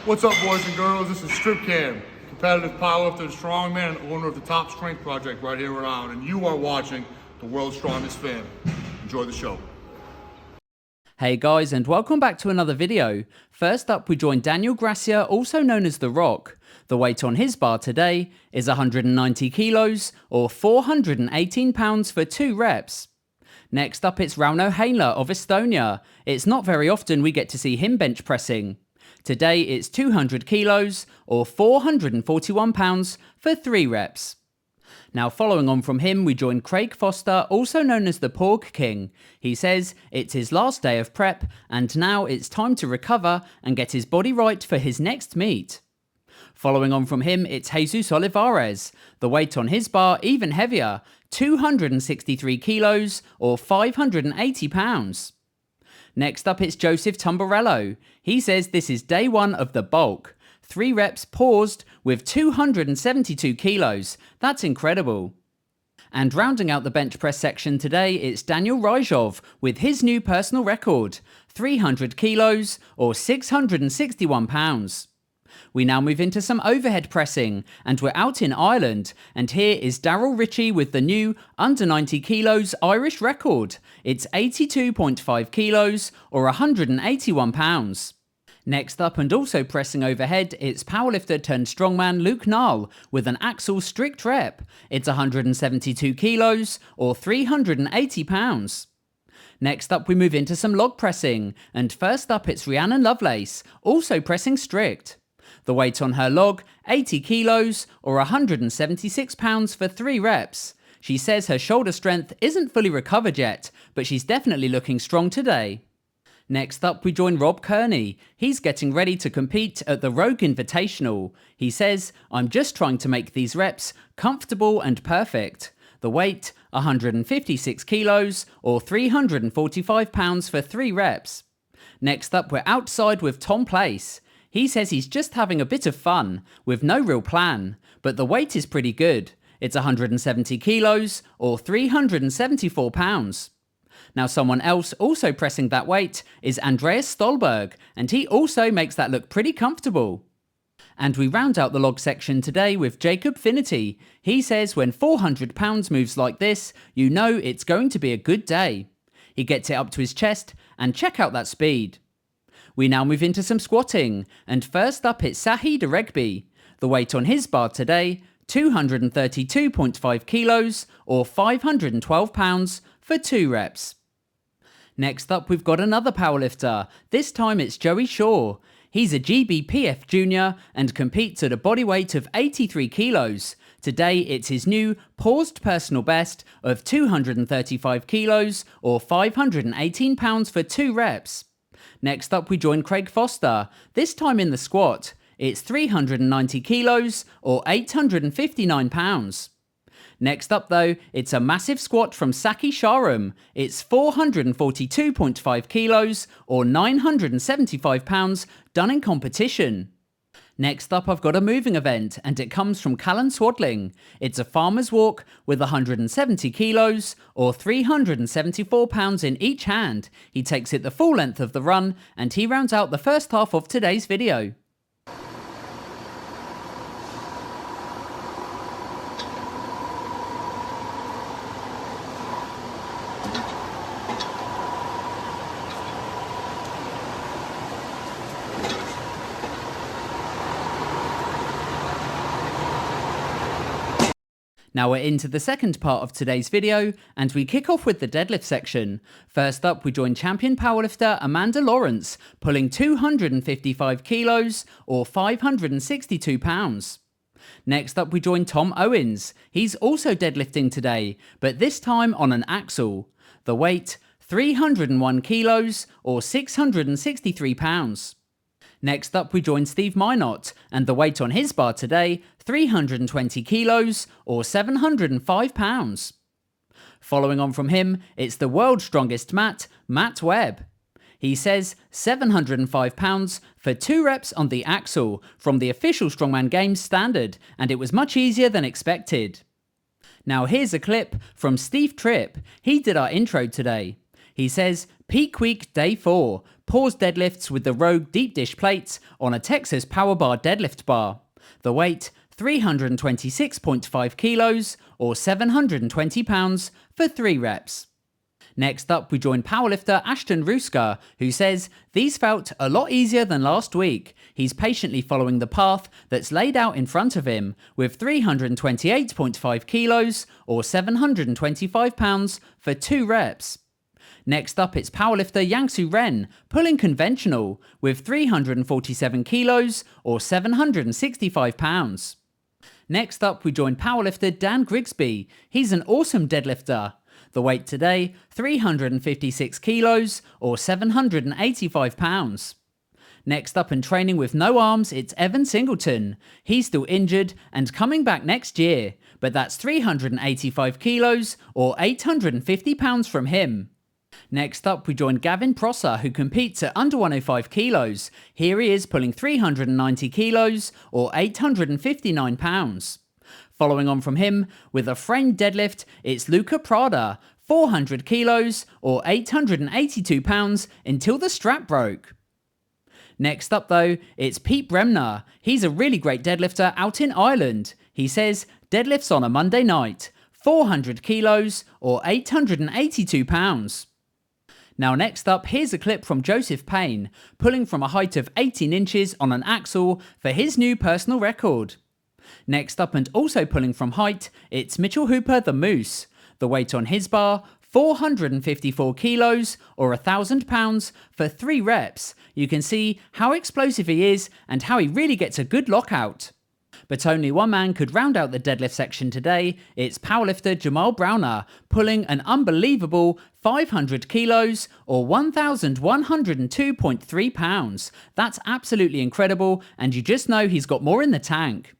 What's up, boys and girls? This is Strip Cam, competitive powerlifter, strongman, and owner of the Top Strength Project right here in Rhode Island, and you are watching the World's Strongest Fan. Enjoy the show. Hey guys, and welcome back to another video. First up, we join Daniel Gracia, also known as The Rock. The weight on his bar today is 190 kilos or 418 pounds for 2 reps. Next up, it's Rauno Heinla of Estonia. It's not very often we get to see him bench pressing. Today it's 200 kilos or 441 pounds for 3 reps. Now following on from him, we join Craig Foster, also known as the Pork King. He says it's his last day of prep and now it's time to recover and get his body right for his next meet. Following on from him, it's Jesus Olivares. The weight on his bar even heavier, 263 kilos or 580 pounds. Next up, it's Joseph Tumbarello. He says this is day 1 of the bulk. 3 reps paused with 272 kilos. That's incredible. And rounding out the bench press section today, it's Daniel Ryzhov with his new personal record, 300 kilos or 661 pounds. We now move into some overhead pressing, and we're out in Ireland, and here is Daryl Ritchie with the new under 90 kilos Irish record. It's 82.5 kilos or 181 pounds. Next up, and also pressing overhead, it's powerlifter turned strongman Luke Nall with an axle strict rep. It's 172 kilos or 380 pounds. Next up, we move into some log pressing, and first up it's Rhiannon Lovelace, also pressing strict. The weight on her log, 80 kilos or 176 pounds for 3 reps. She says her shoulder strength isn't fully recovered yet, but she's definitely looking strong today. Next up, we join Rob Kearney. He's getting ready to compete at the Rogue Invitational. He says, I'm just trying to make these reps comfortable and perfect. The weight, 156 kilos or 345 pounds for 3 reps. Next up, we're outside with Tom Place. He says he's just having a bit of fun, with no real plan, but the weight is pretty good. It's 170 kilos or 374 pounds. Now someone else also pressing that weight is Andreas Stolberg, and he also makes that look pretty comfortable. And we round out the log section today with Jacob Finity. He says when 400 pounds moves like this, you know it's going to be a good day. He gets it up to his chest, and check out that speed. We now move into some squatting, and first up it's Sahi Deregbi. The weight on his bar today, 232.5 kilos or 512 pounds for 2 reps. Next up, we've got another powerlifter. This time it's Joey Shaw. He's a GBPF junior and competes at a body weight of 83 kilos. Today it's his new paused personal best of 235 kilos or 518 pounds for 2 reps. Next up, we join Craig Foster, this time in the squat. It's 390 kilos or 859 pounds. Next up though, it's a massive squat from Saki Sharam. It's 442.5 kilos or 975 pounds done in competition. Next up, I've got a moving event, and it comes from Callan Swadling. It's a farmer's walk with 170 kilos or 374 pounds in each hand. He takes it the full length of the run, and he rounds out the first half of today's video. Now we're into the second part of today's video, and we kick off with the deadlift section. First up, we join champion powerlifter Amanda Lawrence, pulling 255 kilos or 562 pounds. Next up, we join Tom Owens. He's also deadlifting today, but this time on an axle. The weight, 301 kilos or 663 pounds. Next up, we join Steve Minot, and the weight on his bar today, 320 kilos or 705 pounds. Following on from him, it's the world's strongest Matt Webb. He says 705 pounds for 2 reps on the axle from the official Strongman Games standard, and it was much easier than expected. Now here's a clip from Steve Tripp. He did our intro today. He says, peak week day 4, pause deadlifts with the Rogue deep dish plates on a Texas Power Bar deadlift bar. The weight, 326.5 kilos or 720 pounds for 3 reps. Next up, we join powerlifter Ashton Ruska, who says, these felt a lot easier than last week. He's patiently following the path that's laid out in front of him with 328.5 kilos or 725 pounds for 2 reps. Next up, it's powerlifter Yangsu Ren, pulling conventional with 347 kilos or 765 pounds. Next up, we join powerlifter Dan Grigsby. He's an awesome deadlifter. The weight today, 356 kilos or 785 pounds. Next up and training with no arms, it's Evan Singleton. He's still injured and coming back next year, but that's 385 kilos or 850 pounds from him. Next up, we join Gavin Prosser, who competes at under 105 kilos. Here he is pulling 390 kilos or 859 pounds. Following on from him, with a framed deadlift, it's Luca Prada, 400 kilos or 882 pounds until the strap broke. Next up though, it's Pete Bremner. He's a really great deadlifter out in Ireland. He says, deadlifts on a Monday night, 400 kilos or 882 pounds. Now next up, here's a clip from Joseph Payne, pulling from a height of 18 inches on an axle for his new personal record. Next up and also pulling from height, it's Mitchell Hooper the Moose. The weight on his bar, 454 kilos or 1,000 pounds for 3 reps. You can see how explosive he is and how he really gets a good lockout. But only one man could round out the deadlift section today. It's powerlifter Jamal Browner, pulling an unbelievable 500 kilos or 1,102.3 pounds. That's absolutely incredible, and you just know he's got more in the tank.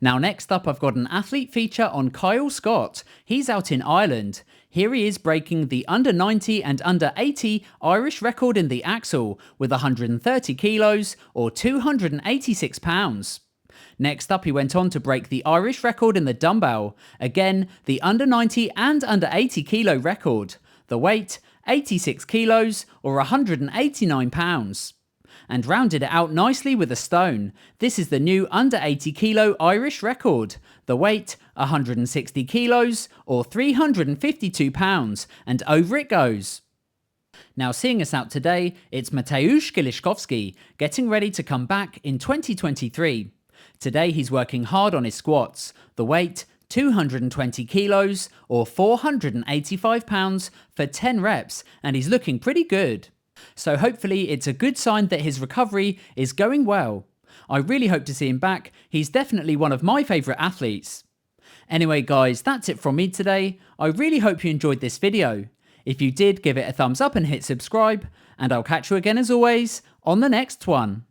Now next up, I've got an athlete feature on Kyle Scott. He's out in Ireland. Here he is breaking the under 90 and under 80 Irish record in the axle with 130 kilos or 286 pounds. Next up, he went on to break the Irish record in the dumbbell. Again, the under 90 and under 80 kilo record. The weight, 86 kilos or 189 pounds. And rounded it out nicely with a stone. This is the new under 80 kilo Irish record. The weight, 160 kilos or 352 pounds, and over it goes. Now seeing us out today, it's Mateusz Kieliszkowski, getting ready to come back in 2023. Today he's working hard on his squats. The weight, 220 kilos or 485 pounds for 10 reps, and he's looking pretty good. So hopefully it's a good sign that his recovery is going well. I really hope to see him back. He's definitely one of my favourite athletes. Anyway guys, that's it from me today. I really hope you enjoyed this video. If you did, give it a thumbs up and hit subscribe, and I'll catch you again as always on the next one.